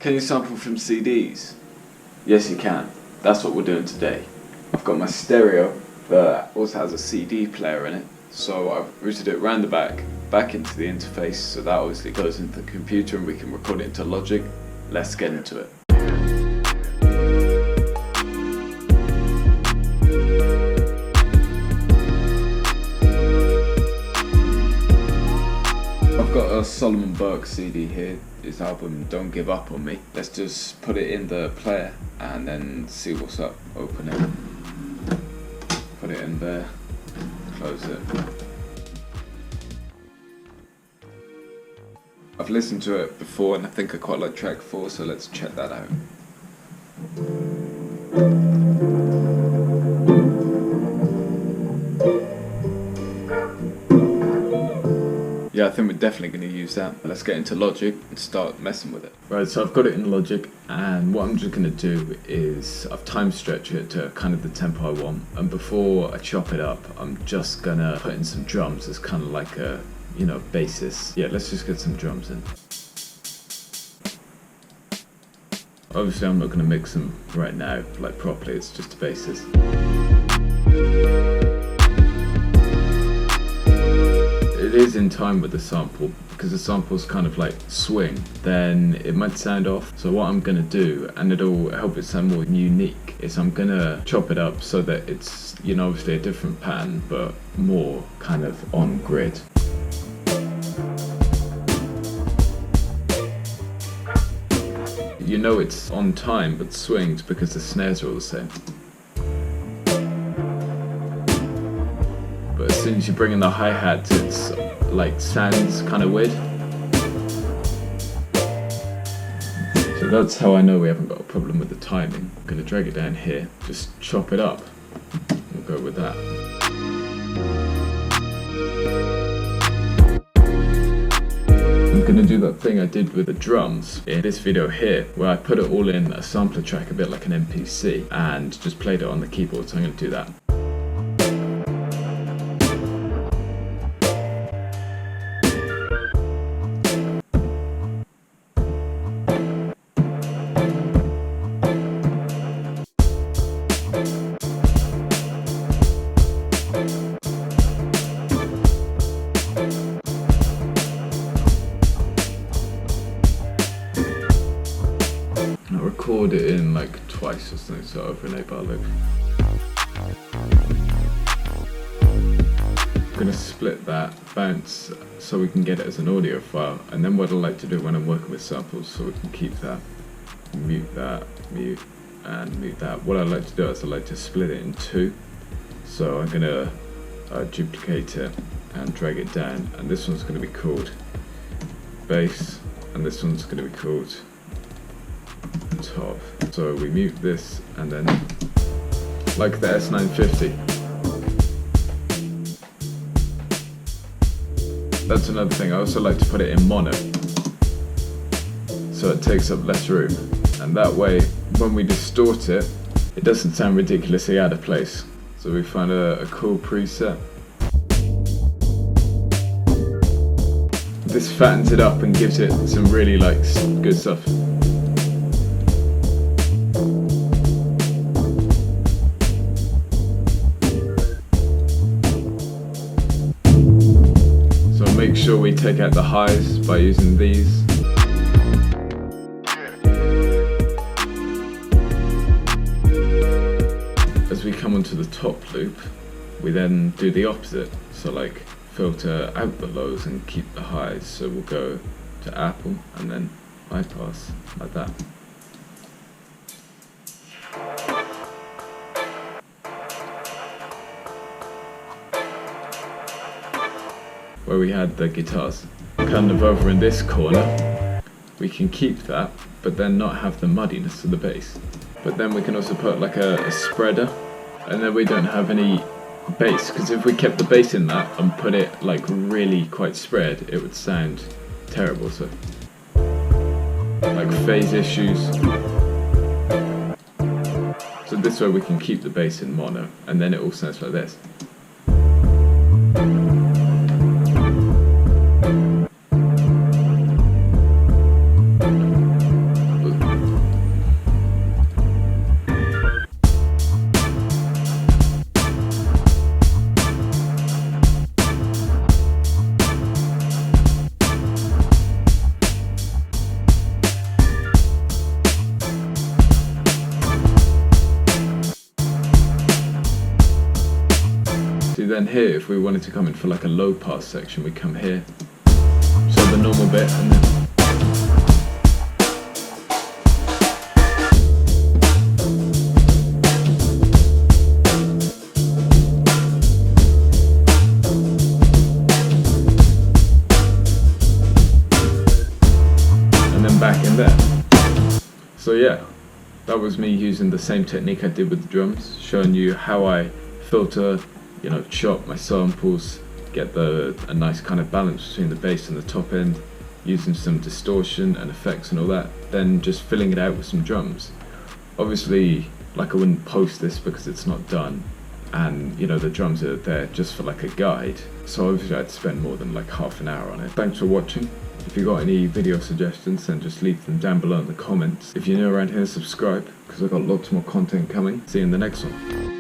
Can you sample from CDs? Yes, you can. That's what we're doing today. I've got my stereo that also has a CD player in it, so I've routed it around the back into the interface, so that obviously goes into the computer and we can record it into Logic. Let's get into it. I've got a Solomon Burke CD here, his album Don't Give Up On Me. Let's just put it in the player and then see what's up. Open it, put it in there, close it. I've listened to it before and I think I quite like track 4, so let's check that out. Yeah, I think we're definitely going to use that. Let's get into Logic and start messing with it. Right, so I've got it in Logic, and what I'm just going to do is I've time stretched it to kind of the tempo I want, and before I chop it up, I'm just going to put in some drums as kind of like a, basis. Yeah, let's just get some drums in. Obviously I'm not going to mix them right now, like properly, it's just a basis. It is in time with the sample, because the sample's kind of like swing, then it might sound off. So what I'm gonna do, and it'll help it sound more unique, is I'm gonna chop it up so that it's, obviously a different pattern, but more kind of on grid. It's on time, but swings because the snares are all the same. But as soon as you bring in the hi-hat, it's like sounds kind of weird. So that's how I know we haven't got a problem with the timing. I'm going to drag it down here, just chop it up. We'll go with that. I'm going to do that thing I did with the drums in this video here, where I put it all in a sampler track, a bit like an MPC, and just played it on the keyboard, so I'm going to do that. I'll record it in like twice or something, so over an 8-bar loop. I'm going to split that bounce so we can get it as an audio file, and then what I like to do when I'm working with samples, so we can keep that, mute, and mute that. What I like to do is I like to split it in 2. So I'm going to duplicate it and drag it down, and this one's going to be called bass, and this one's going to be called top. So we mute this, and then like the S950. That's another thing, I also like to put it in mono, so it takes up less room, and that way when we distort it, it doesn't sound ridiculously out of place. So we find a cool preset. This fattens it up and gives it some really good stuff. Make sure we take out the highs by using these. As we come onto the top loop, we then do the opposite. So filter out the lows and keep the highs. So we'll go to Apple and then high pass like that. Where we had the guitars. Kind of over in this corner, we can keep that, but then not have the muddiness of the bass. But then we can also put like a spreader, and then we don't have any bass, because if we kept the bass in that and put it really quite spread, it would sound terrible. So phase issues. So this way we can keep the bass in mono, and then it all sounds like this. then here, if we wanted to come in for like a low pass section, we come here, so the normal bit, and then back in there. So yeah, that was me using the same technique I did with the drums, showing you how I filter, chop my samples, get a nice kind of balance between the bass and the top end, using some distortion and effects and all that, then just filling it out with some drums. Obviously, I wouldn't post this because it's not done, and the drums are there just for a guide, so obviously I'd spend more than half an hour on it. Thanks for watching. If you got any video suggestions, then just leave them down below in the comments. If you're new around here, subscribe, because I've got lots more content coming. See you in the next one.